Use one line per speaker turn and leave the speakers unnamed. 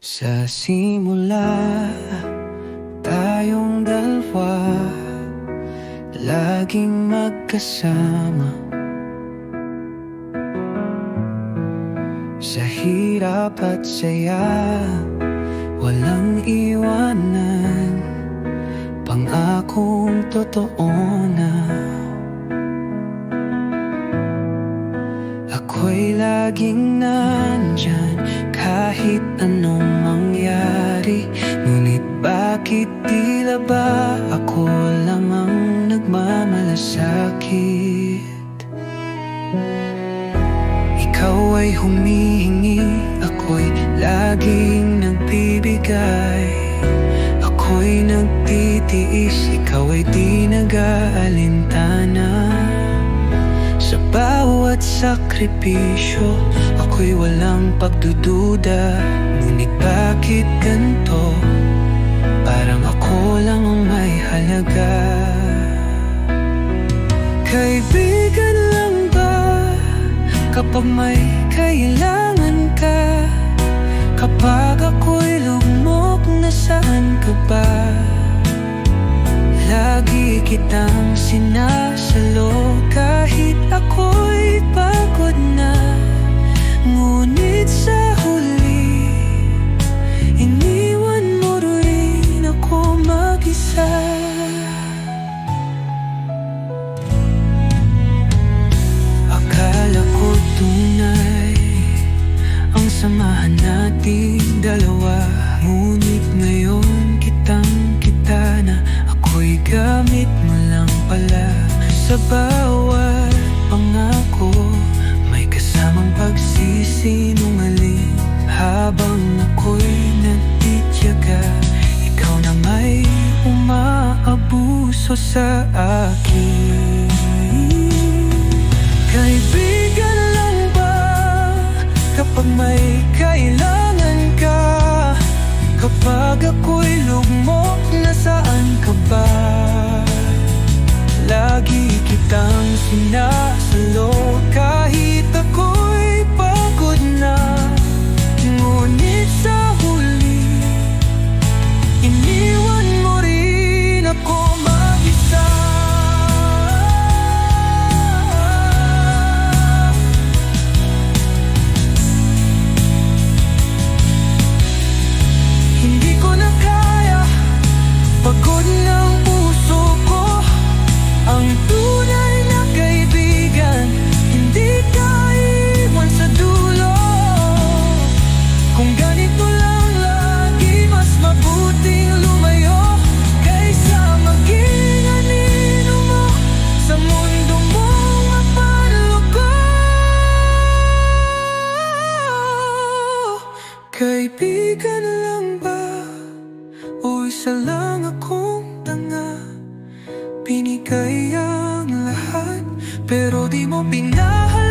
Sa simula, tayong dalawa laging magkasama. Sa hirap at saya, walang iwanan. Pangakong totoo na ako'y laging nandyan kahit anong mangyari. Ngunit bakit tila ba ako lang ang nagmamalasakit? Ikaw ay humihingi, ako'y laging nagbibigay. Ako'y nagtitiis, ikaw ay di nag-aalintana. Sa bawat sakripisyo, ako'y walang pagdududa. Ngunit bakit ganito? Parang ako lang ang may halaga. Kaibigan lang ba kapag may kailangan ka? Kapag ako'y lugmok, nasaan ka ba? Lagi kitang sinasalo kahit ako'y pagod na. Ngunit sa huli, iniwan mo rin ako mag-isa. Akala ko tunay ang samahan nating dalawa. Ngunit ngayon kitang-kita na ako'y gamit mo lang pala. Sa bawat pangako, may kasamang pagsisinungaling. Habang ako'y nagtitiyaga, ikaw na may umaabuso sa akin. Kaibigan lang ba kapag may kailangan ka? Kapag ako'y lugmok, nasaan ka ba? Lagi kitang sinasalo kahit ako'y pagod na. Ngunit sa huli, iniwan mo rin ako mag-isa. Hindi ko na kaya, pagod ng puso ko. Ang tunay na kaibigan, hindi ka iwan sa dulo. Kung ganito lang lagi, mas mabuting lumayo kaysa maging anino mo sa mundo mong mapanluko. Kaibigan lang ba o isa lang akong tanga? Binigay ang lahat pero di mo pinahal.